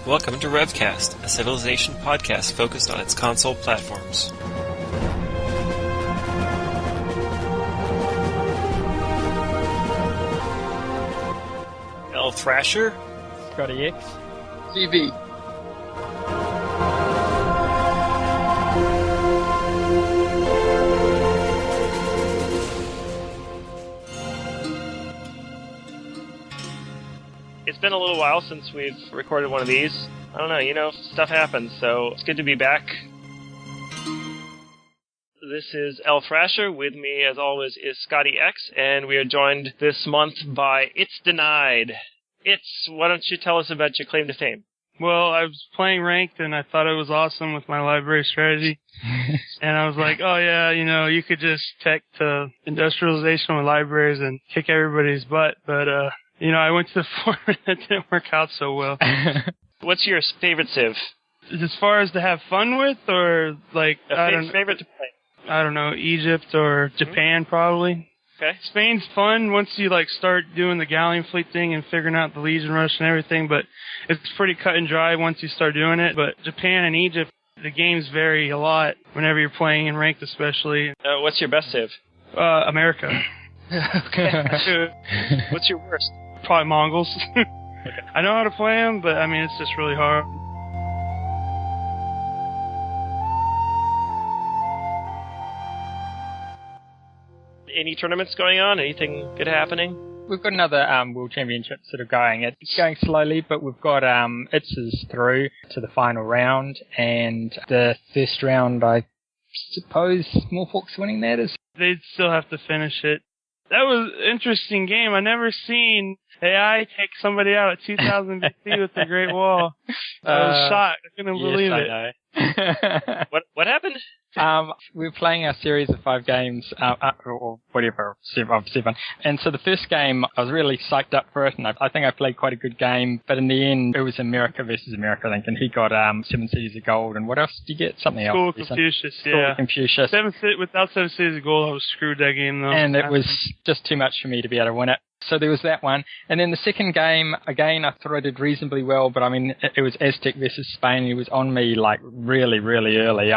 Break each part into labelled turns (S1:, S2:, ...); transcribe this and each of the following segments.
S1: Welcome to RevCast, a Civilization podcast focused on its console platforms. elthrasher,
S2: ScottieX,
S3: TV.
S4: It's been a little while since we've recorded one of these. I don't know, stuff happens, so it's good to be back. This is elthrasher. With me, as always, is ScottieX, and we are joined this month by It's Denied. Why don't you tell us about your claim to fame?
S5: Well, I was playing ranked, and I thought it was awesome with my library strategy. And I was like, oh yeah, you could just tech to industrialization with libraries and kick everybody's butt, but I went to the forum and it didn't work out so well.
S4: What's your favorite civ?
S5: As far as to have fun with, or like
S4: favorite to play?
S5: I don't know, Egypt or Japan probably.
S4: Okay.
S5: Spain's fun once you start doing the galleon fleet thing and figuring out the Legion Rush and everything, but it's pretty cut and dry once you start doing it. But Japan and Egypt, the games vary a lot whenever you're playing in ranked, especially.
S4: What's your best civ?
S5: America.
S4: Okay. What's your worst?
S5: Probably Mongols.
S4: Okay.
S5: I know how to play them, but it's just really hard.
S4: Any tournaments going on? Anything good happening?
S2: We've got another World Championship sort of going. It's going slowly, but we've got ITZ's through to the final round, and the first round, I suppose, Smallfork's winning that.
S5: They'd still have to finish it. That was an interesting game. I never seen AI take somebody out at 2000 BC with the Great Wall. I was shocked. I couldn't believe it.
S2: I know.
S4: What happened?
S2: We were playing our series of 5 games, or whatever, 7. And so the first game, I was really psyched up for it, and I think I played quite a good game. But in the end, it was America versus America, I think, and he got 7 cities of gold. And what else did you get? Something else.
S5: School of Confucius,
S2: yeah. School of Confucius.
S5: Without 7 cities of gold, I was screwed that game, though.
S2: And it was just too much for me to be able to win it. So there was that one. And then the second game, again, I thought I did reasonably well, but it was Aztec versus Spain. He was on me really, really early.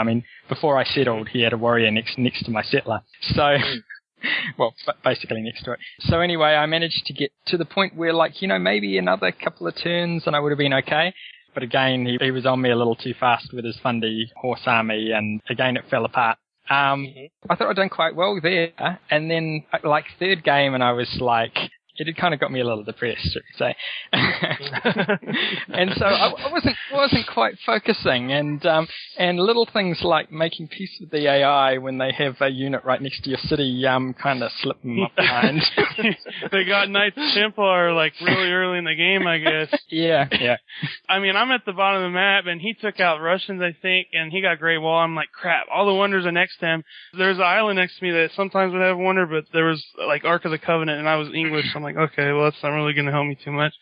S2: Before I settled, he had a warrior next to my settler. So, well, basically next to it. So anyway, I managed to get to the point where, maybe another couple of turns and I would have been okay. But again, he was on me a little too fast with his Fundy horse army, and again, it fell apart. I thought I'd done quite well there, and then third game, and I was it had kind of got me a little depressed, should we say? And so I wasn't quite focusing, and little things like making peace with the AI when they have a unit right next to your city kind of slipped them up behind.
S5: They got Knights Templar really early in the game, I guess.
S2: Yeah.
S5: I'm at the bottom of the map, and he took out Russians, I think, and he got Great Wall. I'm like, crap, all the wonders are next to him. There's an island next to me that sometimes would have wonder, but there was Ark of the Covenant, and I was English. I'm like, okay, well, that's not really going to help me too much.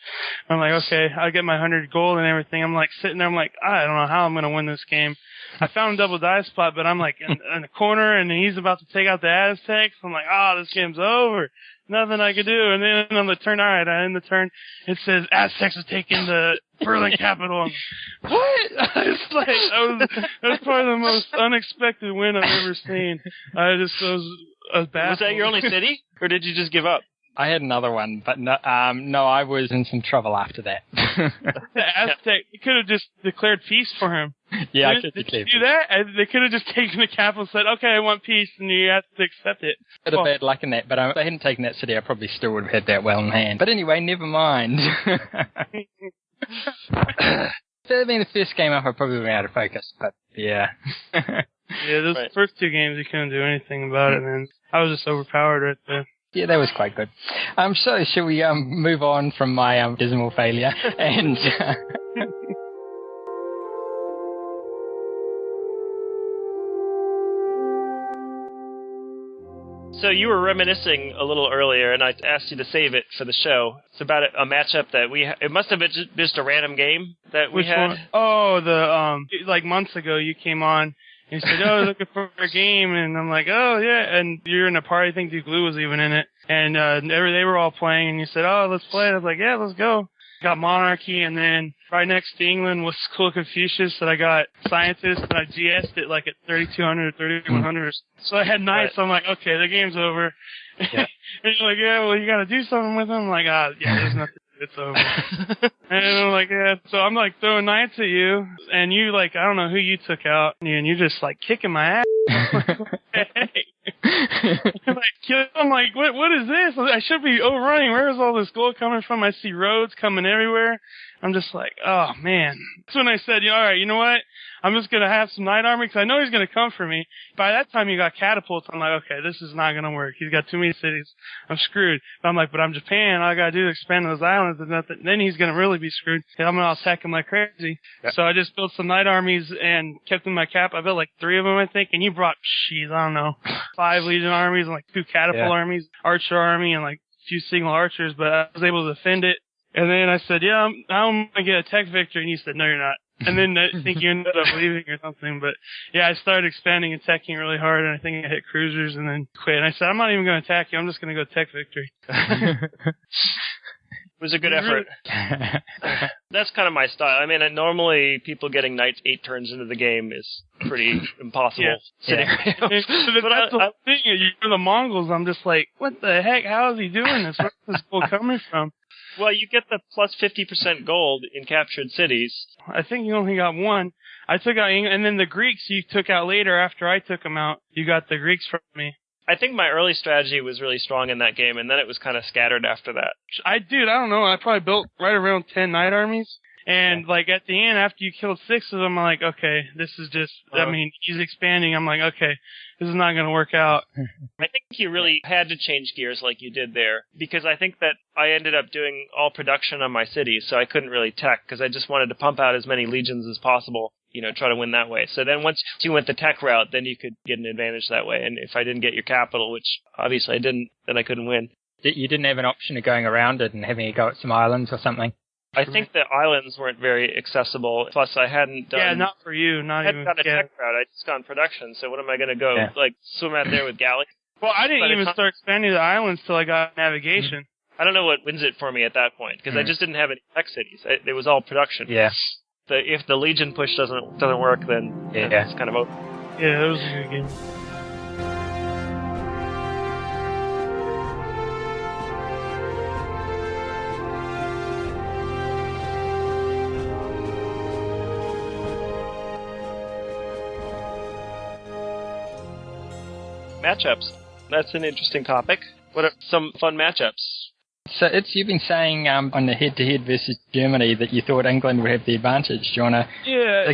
S5: I'm like, okay, I get my 100 gold and everything. I'm sitting there, I'm like, I don't know how I'm going to win this game. I found a double dice spot, but I'm in the corner, and he's about to take out the Aztecs. I'm like, this game's over. Nothing I could do. And then on the turn, all right, I end the turn. It says Aztecs are taking the Berlin capital. What? That was probably the most unexpected win I've ever seen. I was bad.
S4: Was that your only city, or did you just give up?
S2: I had another one, but no, I was in some trouble after that.
S5: The Aztec, you could have just declared peace for him.
S2: Yeah, I could declare peace.
S5: Do that? They could have just taken the capital and said, okay, I want peace, and you have to accept it.
S2: Bit of bad luck in that, but if they hadn't taken that city, I probably still would have had that well in hand. But anyway, never mind. If that had been the first game up, I probably would have been out of focus, but yeah.
S5: Yeah, those first 2 games, you couldn't do anything about it, man. I was just overpowered right there.
S2: Yeah, that was quite good. So shall we move on from my dismal failure and
S4: So you were reminiscing a little earlier, and I asked you to save it for the show. It's about a matchup that it must have been just a random game that we had.
S5: One? Oh, months ago you came on, He said, "Oh, looking for a game," and I'm like, "Oh yeah." And you're in a party. I think Duke Lou was even in it, and they were all playing. And you said, "Oh, let's play." I was like, "Yeah, let's go." Got Monarchy, and then right next to England was School Confucius, and I got Scientist, and I GS'd it like at 3200 or 3100. So I had Knights. So I'm like, okay, the game's over. Yeah. And you're like, yeah, well, you got to do something with them. I'm like, yeah, there's nothing. It's over. And I'm like, yeah. So I'm like throwing Knights at you, and you like, I don't know who you took out, and you're just like kicking my ass. I'm like, what is this? I should be overrunning. Where is all this gold coming from? I see roads coming everywhere. I'm just like, oh man. That's when I said, all right, you know what? I'm just going to have some Knight Army because I know he's going to come for me. By that time, you got catapults. I'm like, okay, this is not going to work. He's got too many cities. I'm screwed. But I'm like, but I'm Japan. All I got to do is expand those islands and nothing. Then he's going to really be screwed. And I'm going to attack him like crazy. Yep. So I just built some Knight Armies and kept in my cap. I built like 3 of them, I think. And you brought, I don't know, 5 Legion armies and like 2 catapult armies, Archer army, and like a few single archers. But I was able to defend it. And then I said, yeah, I'm going to get a tech victory. And you said, no, you're not. And then I think you ended up leaving or something. But yeah, I started expanding and teching really hard, and I think I hit cruisers and then quit. And I said, I'm not even going to attack you. I'm just going to go tech victory.
S4: It was a good effort. That's kind of my style. I mean, normally people getting knights 8 turns into the game is pretty impossible scenario.
S5: But that's the thing. You're the Mongols. I'm just like, what the heck? How is he doing this? Where's this gold coming from?
S4: Well, you get the plus 50% gold in captured cities.
S5: I think you only got 1. I took out England, and then the Greeks you took out later after I took them out. You got the Greeks from me.
S4: I think my early strategy was really strong in that game, and then it was kind of scattered after that.
S5: I don't know. I probably built right around 10 Knight Armies. And, like, at the end, after you killed 6 of them, I'm like, okay, this is just, I mean, he's expanding. I'm like, okay, this is not going to work out.
S4: I think you really had to change gears like you did there, because I think that I ended up doing all production on my cities, so I couldn't really tech, because I just wanted to pump out as many legions as possible, try to win that way. So then once you went the tech route, then you could get an advantage that way. And if I didn't get your capital, which obviously I didn't, then I couldn't win.
S2: You didn't have an option of going around it and having a go at some islands or something?
S4: I think the islands weren't very accessible. Plus, I hadn't done...
S5: Yeah, not for you.
S4: I hadn't done a tech route. I just gone production. So what am I going to go, swim out there with Gallic?
S5: Well, I didn't even start expanding the islands till I got navigation.
S4: I don't know what wins it for me at that point, because I just didn't have any tech cities. It was all production.
S2: Yeah.
S4: If the Legion push doesn't work, then it's kind of over.
S5: Yeah, it was a good game.
S4: Matchups. That's an interesting topic. What are some fun matchups?
S2: So you've been saying on the head-to-head versus Germany that you thought England would have the advantage. Do you want to...
S5: Yeah,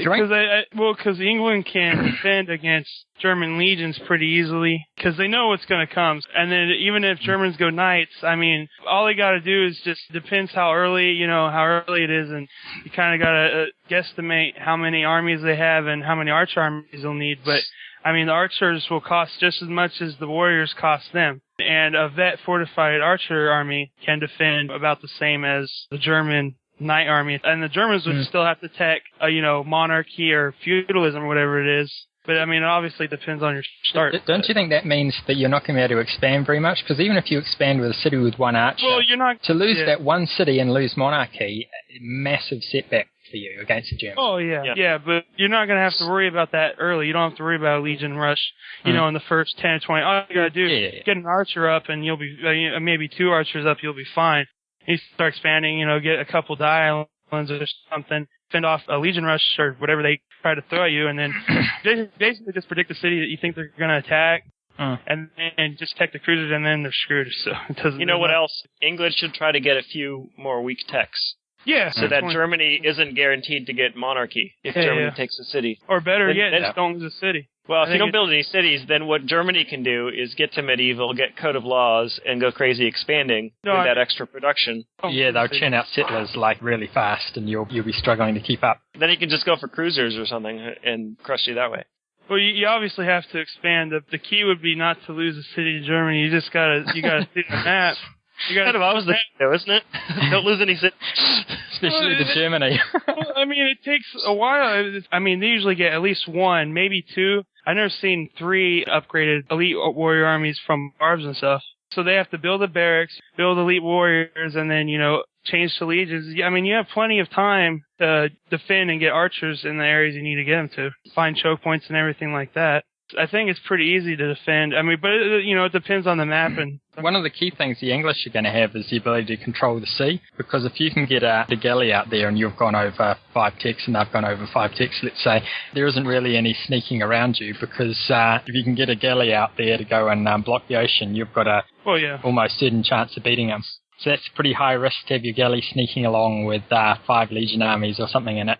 S5: because England can defend against German legions pretty easily because they know what's going to come. And then even if Germans go knights, I mean, all they got to do is just depends how early it is, and you kind of got to guesstimate how many armies they have and how many archer armies they'll need. But I mean, the archers will cost just as much as the warriors cost them. And a vet fortified archer army can defend about the same as the German knight army. And the Germans would still have to tech, monarchy or feudalism or whatever it is. But I mean, it obviously depends on your start.
S2: Don't you think that means that you're not going to be able to expand very much? Because even if you expand with a city with 1 archer,
S5: you're not
S2: to lose that 1 city and lose monarchy, massive setback for you against the Germans.
S5: Oh, yeah, but you're not going to have to worry about that early. You don't have to worry about a Legion rush, in the first 10 or 20. All you got to do is get an archer up, and you'll be, maybe 2 archers up, you'll be fine. You start expanding, get a couple die islands or something, fend off a Legion rush or whatever they try to throw at you, and then basically just predict the city that you think they're going to attack. And just tech the cruisers, and then they're screwed. So it doesn't.
S4: You know what else? England should try to get a few more weak techs.
S5: Yeah.
S4: So that Germany isn't guaranteed to get monarchy if Germany takes a city.
S5: Or better yet, just don't lose a city.
S4: Well, if you don't build any cities, then what Germany can do is get to medieval, get Code of Laws, and go crazy expanding with that extra production.
S2: Yeah, they'll churn out settlers like really fast, and you'll be struggling to keep up.
S4: Then you can just go for cruisers or something and crush you that way.
S5: Well, you obviously have to expand. The key would be not to lose a city to Germany. You just gotta see the map. You got
S4: kind of always the though, isn't it? Don't lose any cities.
S2: Especially to Germany.
S5: Well, I mean, it takes a while. I mean, they usually get at least 1, maybe 2. I've never seen 3 upgraded elite warrior armies from barbs and stuff. So they have to build a barracks, build elite warriors, and then, change to legions. I mean, you have plenty of time to defend and get archers in the areas you need to get them to. Find choke points and everything like that. I think it's pretty easy to defend. I mean, but, it depends on the map. And
S2: one of the key things the English are going to have is the ability to control the sea, because if you can get the galley out there and you've gone over 5 ticks and I've gone over 5 ticks, let's say, there isn't really any sneaking around you, because if you can get a galley out there to go and block the ocean, you've got a almost certain chance of beating them. So that's pretty high risk to have your galley sneaking along with 5 Legion armies or something in it.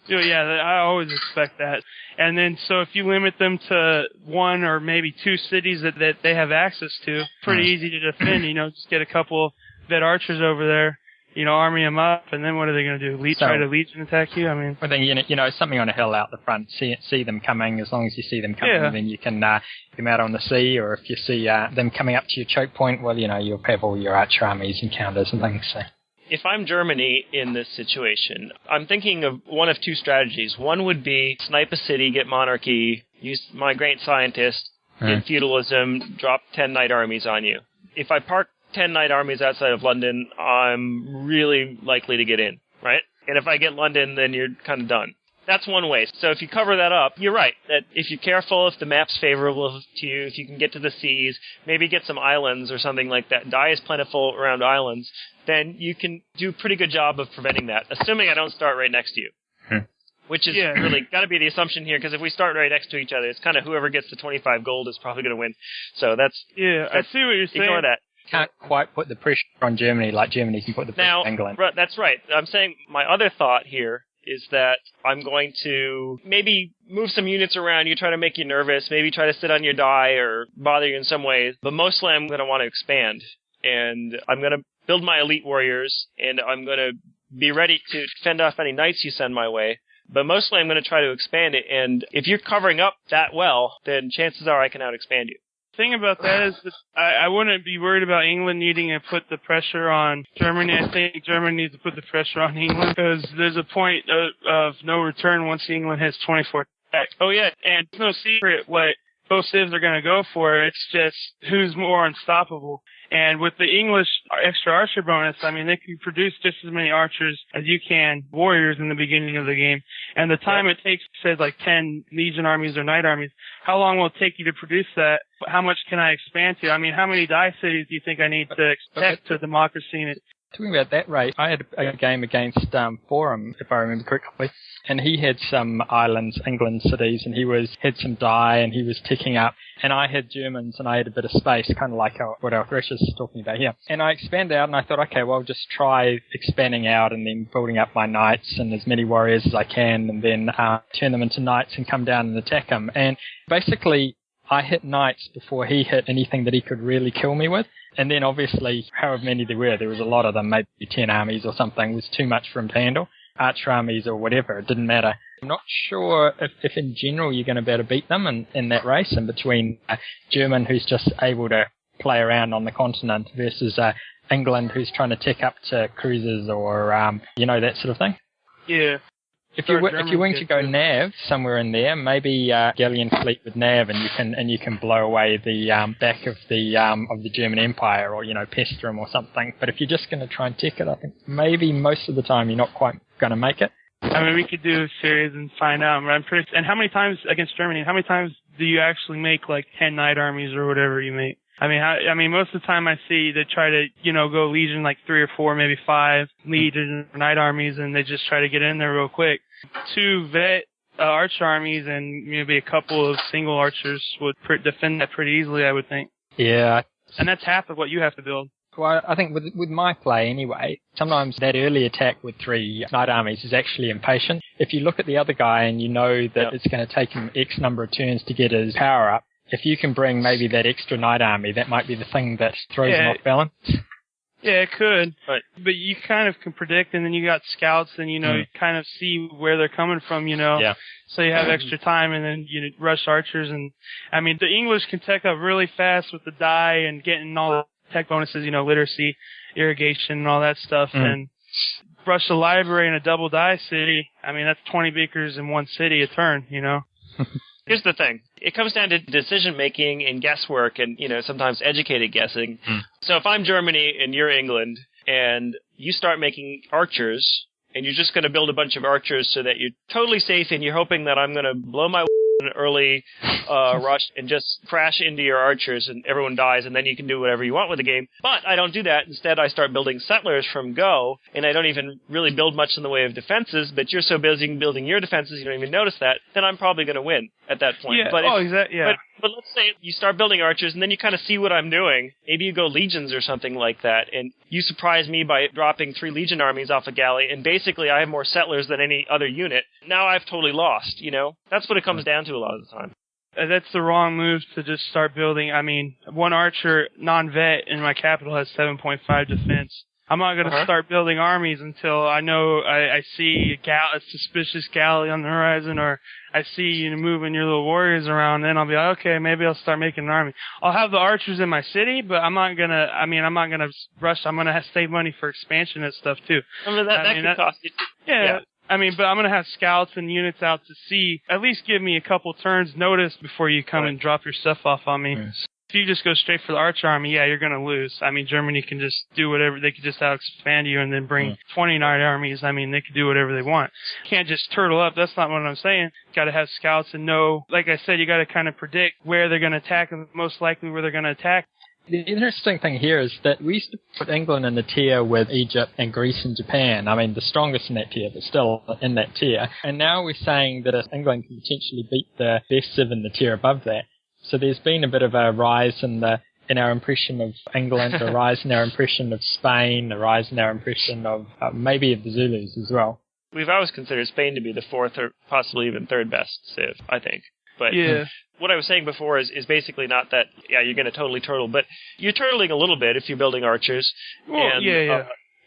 S5: Oh, yeah, I always expect that. And then, so if you limit them to 1 or maybe 2 cities that they have access to, pretty easy to defend. Just get a couple vet archers over there, army them up, and then what are they going to do? Try to Legion attack you? I mean,
S2: I think, something on a hill out the front, see them coming. As long as you see them coming, then you can get them out on the sea, or if you see them coming up to your choke point, well, you'll have all your archer armies and counters and things, so.
S4: If I'm Germany in this situation, I'm thinking of one of 2 strategies. One would be snipe a city, get monarchy, use my great scientist, get feudalism, drop 10 knight armies on you. If I park 10 knight armies outside of London, I'm really likely to get in, right? And if I get London, then you're kind of done. That's one way. So if you cover that up, you're right, that if you're careful, if the map's favorable to you, if you can get to the seas, maybe get some islands or something like that, dye is plentiful around islands, then you can do a pretty good job of preventing that, assuming I don't start right next to you. Which is really got to be the assumption here, because if we start right next to each other, it's kind of whoever gets the 25 gold is probably going to win. So that's...
S5: Yeah, I see what you're saying.
S4: Ignore that.
S2: Can't quite put the pressure on Germany like Germany can put the pressure on England.
S4: That's right. I'm saying my other thought here is that I'm going to maybe move some units around. You try to make you nervous, maybe try to sit on your die or bother you in some ways. But mostly I'm going to want to expand. And I'm going to build my elite warriors, and I'm going to be ready to fend off any knights you send my way. But mostly I'm going to try to expand it. And if you're covering up that well, then chances are I can out-expand you.
S5: The thing about that is that I wouldn't be worried about England needing to put the pressure on Germany. I think Germany needs to put the pressure on England, because there's a point of no return once England hits 24 attack.
S4: Oh, yeah.
S5: And it's no secret what both civs are going to go for. It's just who's more unstoppable. And with the English extra archer bonus, I mean, they can produce just as many archers as you can warriors in the beginning of the game. And the time it takes, say, like 10 Legion armies or Knight armies, how long will it take you to produce that? How much can I expand to? I mean, how many die cities do you think I need to expect to democracy in it?
S2: Talking about that rate, I had a game against Forum, if I remember correctly, and he had some islands, England cities, and he had some die, and he was ticking up, and I had Germans, and I had a bit of space, kind of like what elthrasher is talking about here. And I expanded out, and I thought, okay, well, I'll just try expanding out and then building up my knights and as many warriors as I can, and then turn them into knights and come down and attack them. And basically, I hit knights before he hit anything that he could really kill me with. And then obviously, however many there was a lot of them, maybe 10 armies or something, was too much for him to handle. Archer armies or whatever, it didn't matter. I'm not sure if in general you're going to be able to beat them in that race, and between German, who's just able to play around on the continent, versus England, who's trying to tick up to cruisers or, that sort of thing.
S5: Yeah.
S2: If you're willing to go nav somewhere in there, maybe galleon fleet with nav, and you can blow away the back of the German Empire, or pester them or something. But if you're just going to try and tick it, I think maybe most of the time you're not quite going to make it.
S5: I mean, we could do a series and find out. And how many times against Germany? How many times do you actually make like 10 knight armies or whatever you make? I mean, most of the time I see they try to, go Legion like 3 or 4, maybe 5 Legion or Knight armies, and they just try to get in there real quick. 2 vet archer armies and maybe a couple of single archers would defend that pretty easily, I would think.
S2: Yeah.
S5: And that's half of what you have to build.
S2: Well, I think with my play anyway, sometimes that early attack with 3 knight armies is actually impatient. If you look at the other guy and you know that it's going to take him X number of turns to get his power up, if you can bring maybe that extra knight army, that might be the thing that throws him off balance.
S5: Yeah, it could. Right. But you kind of can predict, and then you got scouts, and, you kind of see where they're coming from, Yeah. So you have extra time, and then rush archers. And, I mean, the English can tech up really fast with the die and getting all tech bonuses, literacy, irrigation, and all that stuff. And brush the library in a double die city. I mean, that's 20 beakers in one city a turn,
S4: Here's the thing. It comes down to decision-making and guesswork and, sometimes educated guessing. So if I'm Germany and you're England and you start making archers and you're just going to build a bunch of archers so that you're totally safe and you're hoping that I'm going to blow my an early rush and just crash into your archers and everyone dies and then you can do whatever you want with the game. But I don't do that. Instead, I start building settlers from go, and I don't even really build much in the way of defenses, but you're so busy building your defenses you don't even notice that, then I'm probably going to win at that point.
S5: Yeah.
S4: But
S5: Exactly. Yeah.
S4: But let's say you start building archers and then you kind of see what I'm doing. Maybe you go legions or something like that, and you surprise me by dropping 3 legion armies off a galley, and basically I have more settlers than any other unit. Now I've totally lost, That's what it comes down to a lot of the time.
S5: That's the wrong move to just start building. I mean, one archer, non-vet, in my capital has 7.5 defense. I'm not going to start building armies until I know I see a suspicious galley on the horizon, or I see you moving your little warriors around. Then I'll be like, okay, maybe I'll start making an army. I'll have the archers in my city, but I'm not going to rush. I'm going to save money for expansion and stuff too.
S4: I mean, that could cost you.
S5: Yeah. I mean, but I'm going to have scouts and units out to see. At least give me a couple turns notice before you come and drop your stuff off on me. Yes. If you just go straight for the archer army, you're going to lose. I mean, Germany can just do whatever. They could just out-expand you and then bring 29 armies. I mean, they could do whatever they want. You can't just turtle up. That's not what I'm saying. Got to have scouts and know, like I said, you got to kind of predict where they're going to attack and most likely where they're going to attack.
S2: The interesting thing here is that we used to put England in the tier with Egypt and Greece and Japan. I mean, the strongest in that tier, but still in that tier. And now we're saying that England can potentially beat the best civ in the tier above that. So there's been a bit of a rise in our impression of England, a rise in our impression of Spain, a rise in our impression of maybe of the Zulus as well.
S4: We've always considered Spain to be the 4th or possibly even 3rd best civ, I think. But what I was saying before is basically not that, you're going to totally turtle, but you're turtling a little bit if you're building archers.
S5: Well,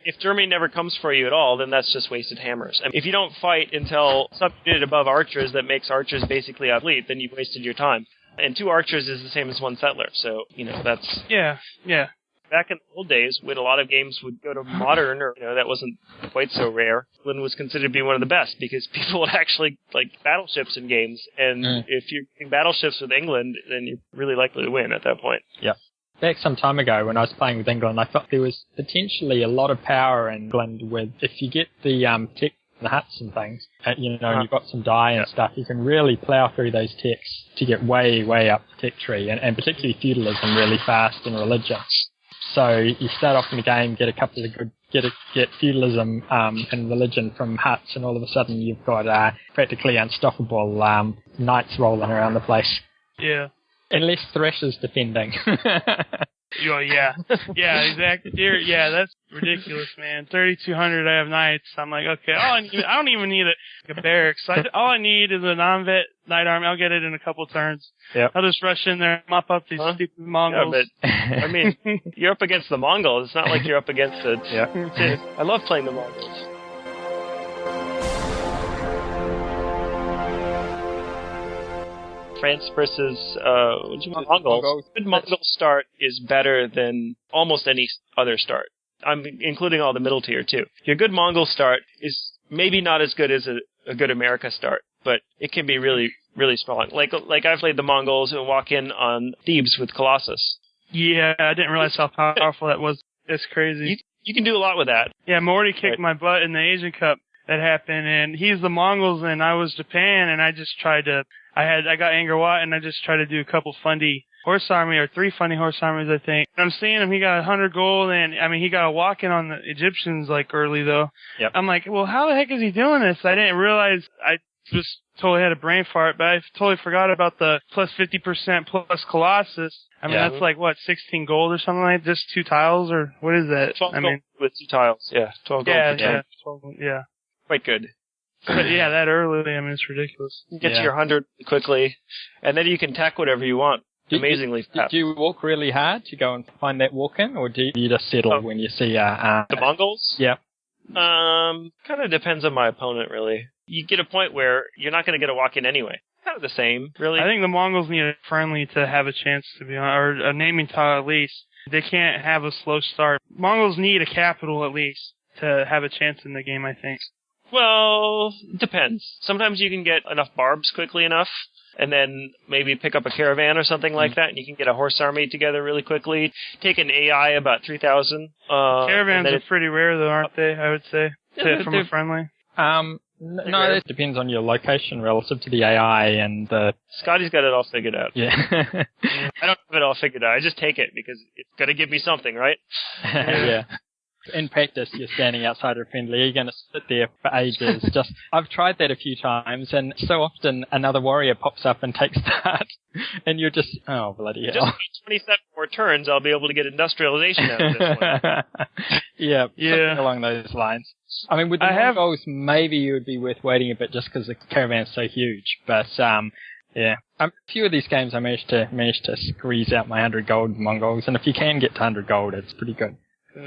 S4: If Germany never comes for you at all, then that's just wasted hammers. I mean, if you don't fight until something unit above archers that makes archers basically obsolete, then you've wasted your time. And 2 archers is the same as 1 settler, so, that's...
S5: Yeah.
S4: Back in the old days, when a lot of games would go to modern, or, that wasn't quite so rare, England was considered to be one of the best, because people would actually like battleships in games, and if you're getting battleships with England, then you're really likely to win at that point.
S2: Yeah. Back some time ago when I was playing with England, I thought there was potentially a lot of power in England with, if you get the tech, the huts and things, and you've got some dye and stuff, you can really plow through those techs to get way, way up the tech tree, and particularly feudalism really fast and religion. So you start off in the game, get a couple of good, get feudalism and religion from huts, and all of a sudden you've got practically unstoppable knights rolling around the place.
S5: Yeah.
S2: Unless Thrasher's defending.
S5: Yeah, exactly. That's ridiculous, man. 3,200, I have knights. I'm like, okay, I don't even need a barracks. All I need is a non-vet knight army. I'll get it in a couple turns.
S2: Yep.
S5: I'll just rush in there, mop up these stupid Mongols.
S4: Yeah, but, you're up against the Mongols. It's not like you're up against I love playing the Mongols. France versus Mongols. Good Mongol start is better than almost any other start. I'm including all the middle tier too. Your good Mongol start is maybe not as good as a good America start, but it can be really, really strong. Like I've played the Mongols and walk in on Thebes with Colossus.
S5: Yeah, I didn't realize how powerful that was. It's crazy.
S4: You can do a lot with that.
S5: Yeah, Morty kicked my butt in the Asian Cup that happened, and he's the Mongols and I was Japan, and I just tried to. I got Angkor Wat, and I just tried to do a couple fundy horse army, or 3 funny horse armies, I think. And I'm seeing him, he got 100 gold, and he got a walk-in on the Egyptians, early, though.
S2: Yep.
S5: I'm like, well, how the heck is he doing this? I didn't realize, I just totally had a brain fart, but I totally forgot about the plus 50% plus Colossus. That's 16 gold or something like that? Just 2 tiles, or what is that?
S4: 12 gold with 2 tiles, 12 gold.
S5: Yeah, 12, yeah.
S4: Quite good.
S5: But that early, it's ridiculous.
S4: You get to your 100 quickly, and then you can tack whatever you want. Amazingly fast.
S2: Do you walk really hard to go and find that walk-in, or do you just settle when you see
S4: the Mongols?
S2: Yeah.
S4: Kind of depends on my opponent, really. You get a point where you're not going to get a walk-in anyway. Kind of the same, really.
S5: I think the Mongols need a friendly to have a chance to be on, or a naming tile at least. They can't have a slow start. Mongols need a capital at least to have a chance in the game, I think.
S4: Well, depends. Sometimes you can get enough barbs quickly enough, and then maybe pick up a caravan or something like that, and you can get a horse army together really quickly. Take an AI about 3,000.
S5: Caravans are pretty rare, though, aren't they, I would say, from a friendly?
S2: No, it depends on your location relative to the AI and the...
S4: Scottie's got it all figured out.
S2: Yeah.
S4: I don't have it all figured out. I just take it because it's got to give me something, right?
S2: Yeah. In practice, you're standing outside a friendly, you're going to sit there for ages. I've tried that a few times, and so often another warrior pops up and takes start, and you're just, oh, bloody hell.
S4: Just 27 more turns, I'll be able to get industrialization out of this one.
S2: Yeah, something along those lines. I mean, with the Mongols, maybe it would be worth waiting a bit just because the caravan's so huge, but, yeah. A few of these games I managed to squeeze out my 100 gold Mongols, and if you can get to 100 gold, it's pretty good.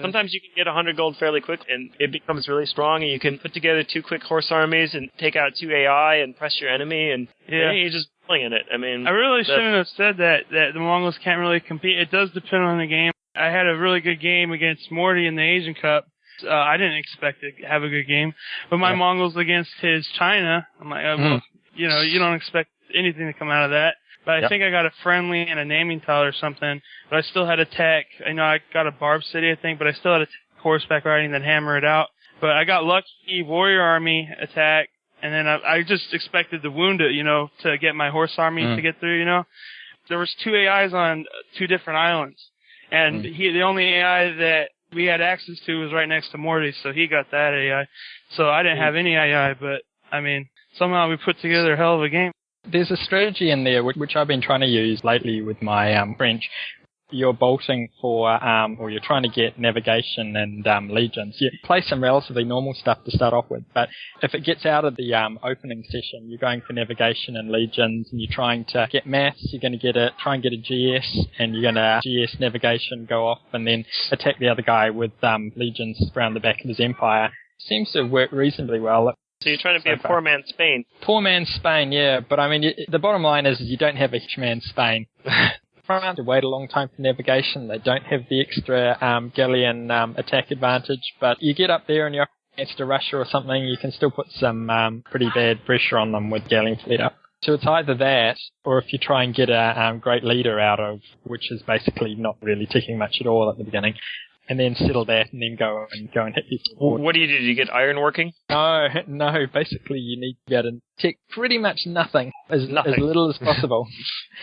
S4: Sometimes you can get 100 gold fairly quick, and it becomes really strong, and you can put together 2 quick horse armies and take out 2 AI and press your enemy, and you're just playing in it. I mean,
S5: I really shouldn't have said that the Mongols can't really compete. It does depend on the game. I had a really good game against Morty in the Asian Cup. I didn't expect to have a good game, but my Mongols against his China, I'm like, well, you don't expect anything to come out of that. But I think I got a friendly and a naming tile or something. But I still had a tech. I know I got a barb city, I think, but I still had a horseback riding, then hammer it out. But I got lucky warrior army attack, and then I just expected to wound it, to get my horse army to get through, There was 2 AIs on 2 different islands. And the only AI that we had access to was right next to Morty, so he got that AI. So I didn't have any AI, but, I mean, somehow we put together a hell of a game.
S2: There's a strategy in there which I've been trying to use lately with my French. You're bolting for, or you're trying to get navigation and legions. You play some relatively normal stuff to start off with, but if it gets out of the opening session, you're going for navigation and legions, and you're trying to get maths. You're going to try and get a GS, and you're going to GS navigation go off, and then attack the other guy with legions around the back of his empire. Seems to work reasonably well.
S4: So you're trying to be a poor man's Spain.
S2: Poor man's Spain, yeah. But I mean, the bottom line is you don't have a rich man's Spain. France have to wait a long time for navigation. They don't have the extra galleon attack advantage. But you get up there and you're against a Russia or something, you can still put some pretty bad pressure on them with galleon fleet up. So it's either that, or if you try and get a great leader out of, which is basically not really ticking much at all at the beginning, and then settle that, and then go and hit people.
S4: What do? Do you get iron working?
S2: No. Basically, you need to be able to tick pretty much nothing, as little as possible.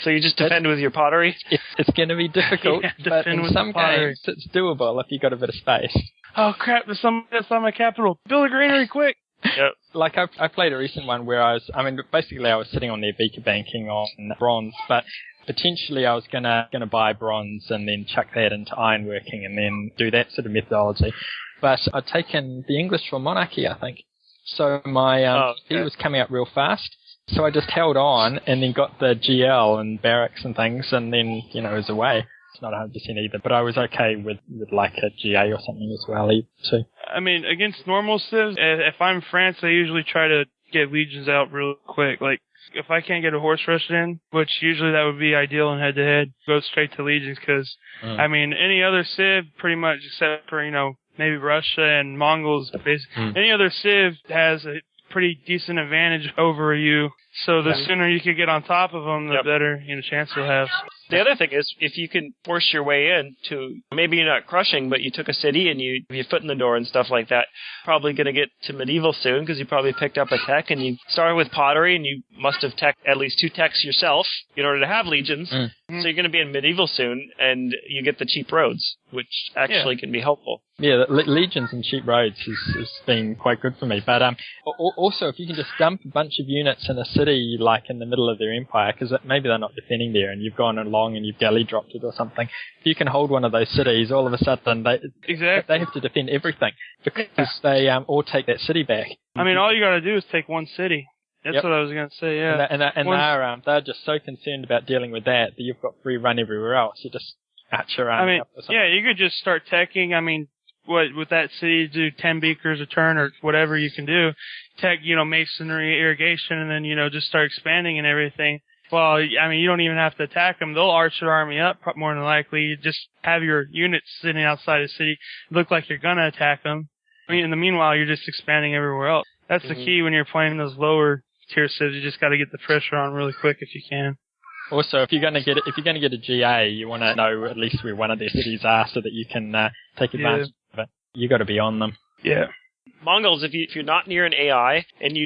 S4: So you just defend with your pottery?
S2: It's going to be difficult, but in some games, it's doable if you've got a bit of space.
S5: Oh, crap, there's something that's on my capital. Build a granary, quick!
S4: Yep.
S2: Like, I played a recent one where I was sitting on their beaker banking on bronze, but potentially I was gonna buy bronze and then chuck that into ironworking and then do that sort of methodology. But I'd taken the English for monarchy, I think. So my speed was coming up real fast. So I just held on and then got the GL and barracks and things, and then, it was away. It's not 100% either, but I was okay with like a GA or something as well, too.
S5: I mean, against normal civs, if I'm France, I usually try to get legions out real quick. Like, if I can't get a horse rush in, which usually that would be ideal in head-to-head, go straight to legions, because, I mean, any other civ, pretty much, except for, maybe Russia and Mongols, basically, any other civ has a pretty decent advantage over you. So the sooner you can get on top of them, the better chance you'll have.
S4: The other thing is, if you can force your way in to, maybe you're not crushing, but you took a city and you have your foot in the door and stuff like that, probably going to get to medieval soon because you probably picked up a tech and you started with pottery and you must have teched at least 2 techs yourself in order to have legions. So you're going to be in medieval soon and you get the cheap roads, which actually can be helpful.
S2: Yeah, legions and cheap roads has been quite good for me. But also, if you can just dump a bunch of units in a city, like in the middle of their empire, because maybe they're not defending there, and you've gone along and you've galley dropped it or something. If you can hold one of those cities, all of a sudden they have to defend everything because they all take that city back.
S5: I mean, all you got to do is take one city. That's what I was going to say. Yeah,
S2: and they're just so concerned about dealing with that you've got free run everywhere else. You just arch around. Up or something.
S5: Yeah, you could just start teching. I mean, with that city, do 10 beakers a turn or whatever you can do. Tech, masonry, irrigation, and then, just start expanding and everything. Well, I mean, you don't even have to attack them. They'll arch their army up more than likely. You just have your units sitting outside the city. Look like you're going to attack them. I mean, in the meanwhile, you're just expanding everywhere else. That's the key when you're playing those lower tier cities. You just got to get the pressure on really quick if you can.
S2: Also, if you're going to get a GA, you want to know at least where one of their cities are so that you can take advantage of it. You got to be on them.
S5: Yeah.
S4: Mongols, if you're not near an AI, and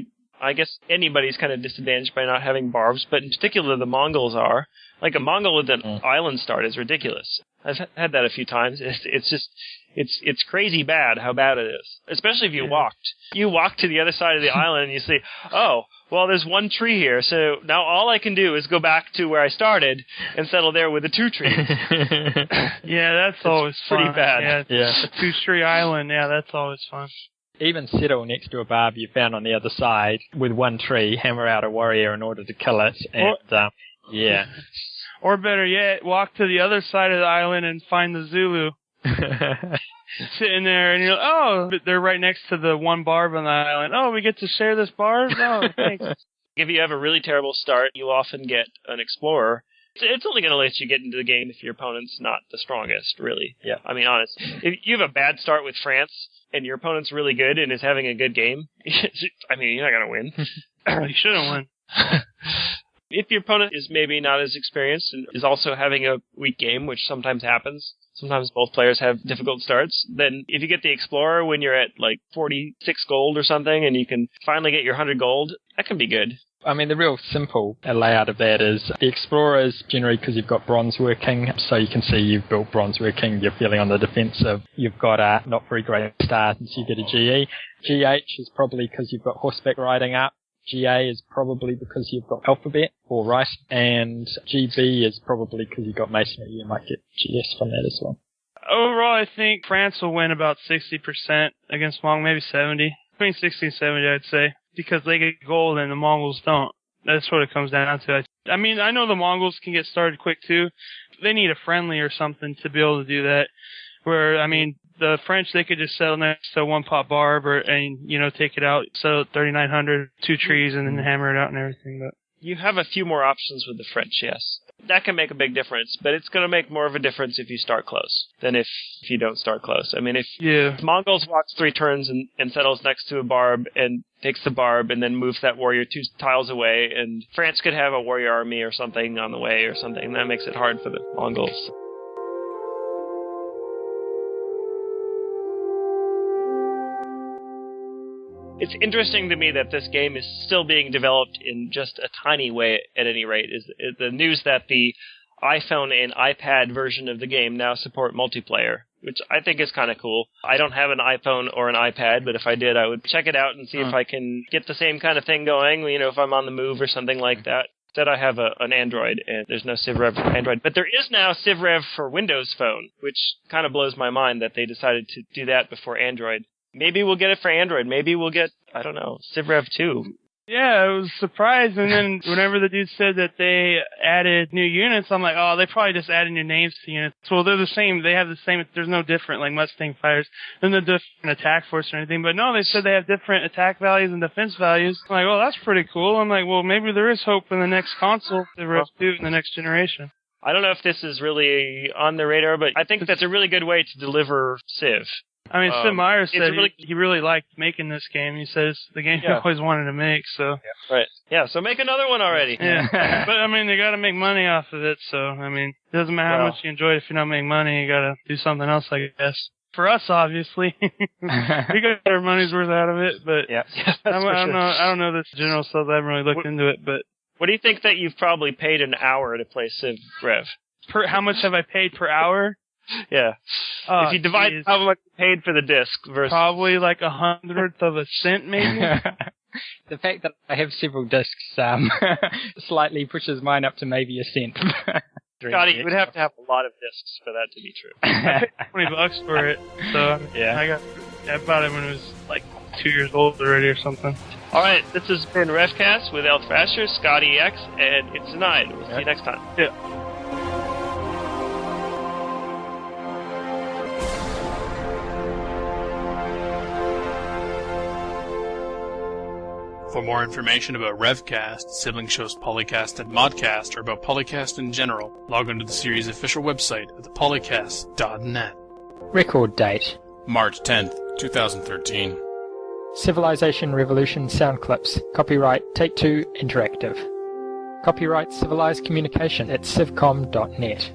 S4: I guess anybody's kind of disadvantaged by not having barbs, but in particular the Mongols are. Like a Mongol with an island start is ridiculous. I've had that a few times. It's crazy bad how bad it is. Especially if you walked. You walk to the other side of the island and you see, oh, well, there's one tree here, so now all I can do is go back to where I started and settle there with the 2 trees.
S5: Yeah, that's always
S4: pretty
S5: fun.
S4: bad.
S5: Yeah. A 2-tree island, yeah, that's always fun.
S2: Even settle next to a barb you found on the other side with 1 tree, hammer out a warrior in order to kill it, and yeah.
S5: Or better yet, walk to the other side of the island and find the Zulu. Sitting there, and you're like, oh, they're right next to the 1 barb on the island. Oh, we get to share this barb? Oh, thanks.
S4: If you have a really terrible start, you often get an explorer. It's only going to let you get into the game if your opponent's not the strongest, really. Yeah. I mean, honest. If you have a bad start with France, and your opponent's really good and is having a good game, I mean, you're not going to win.
S5: You shouldn't win.
S4: If your opponent is maybe not as experienced and is also having a weak game, which sometimes happens, sometimes both players have difficult starts, then if you get the Explorer when you're at like 46 gold or something and you can finally get your 100 gold, that can be good.
S2: I mean, the real simple layout of that is the Explorer is generally because you've got bronze working, so you can see you've built bronze working, you're feeling on the defensive. You've got a not very great start, so you get a GE. GH is probably because you've got horseback riding up. GA is probably because you've got alphabet or rice, and GB is probably because you've got masonry. You might get GS from that as well.
S5: Overall, I think France will win about 60% against Mong, maybe 70. Between 60 and 70, I'd say, because they get gold and the Mongols don't. That's what it comes down to. I mean, I know the Mongols can get started quick too. They need a friendly or something to be able to do that. Where, I mean, the French, they could just settle next to 1 pot barb and, take it out, settle 3,900, 2 trees, and then hammer it out and everything. But
S4: you have a few more options with the French, yes. That can make a big difference, but it's going to make more of a difference if you start close than if you don't start close. I mean, if Mongols walks 3 turns and settles next to a barb and takes the barb and then moves that warrior 2 tiles away, and France could have a warrior army or something on the way or something, that makes it hard for the Mongols. It's interesting to me that this game is still being developed in just a tiny way, at any rate, is the news that the iPhone and iPad version of the game now support multiplayer, which I think is kind of cool. I don't have an iPhone or an iPad, but if I did, I would check it out and see if I can get the same kind of thing going, if I'm on the move or something like that. Instead, I have an Android, and there's no CivRev for Android. But there is now CivRev for Windows Phone, which kind of blows my mind that they decided to do that before Android. Maybe we'll get it for Android. Maybe we'll get, I don't know, CivRev 2.
S5: Yeah, I was surprised. And then whenever the dude said that they added new units, I'm like, oh, they probably just added new names to units. Well, they're the same. They have the same. There's no different, like Mustang fighters. There's no different attack force or anything. But no, they said they have different attack values and defense values. I'm like, well, that's pretty cool. I'm like, well, maybe there is hope in the next console, CivRev 2 in the next generation.
S4: I don't know if this is really on the radar, but I think that's a really good way to deliver Civ.
S5: I mean, Sid Meier said he really liked making this game. He says the game he always wanted to make, so.
S4: Yeah, right. Yeah, so make another one already.
S5: Yeah. But, I mean, they gotta make money off of it, so, I mean, it doesn't matter how much you enjoy it if you're not making money. You gotta do something else, I guess. For us, obviously. We got our money's worth out of it, but I don't know this general stuff. I haven't really looked into it, but.
S4: What do you think that you've probably paid an hour to play CivRev?
S5: How much have I paid per hour?
S4: Yeah. If you divide how much you paid for the disc versus...
S5: Probably like 1/100th of a cent, maybe?
S2: The fact that I have several discs slightly pushes mine up to maybe a cent.
S4: Scotty, you would have to have a lot of discs for that to be true.
S5: I paid $20 for it, so I bought it when it was like 2 years old already or something.
S4: Alright, this has been RevCast with elthrasher, ScottieX, and it's Denied. We'll see you next time.
S5: Yeah.
S3: For more information about RevCast, sibling shows PolyCast and ModCast, or about PolyCast in general, log on to the series' official website at thepolycast.net.
S2: Record date:
S3: March 10th, 2013.
S2: Civilization Revolution sound clips. Copyright Take-Two Interactive. Copyright Civilized Communication at civcom.net.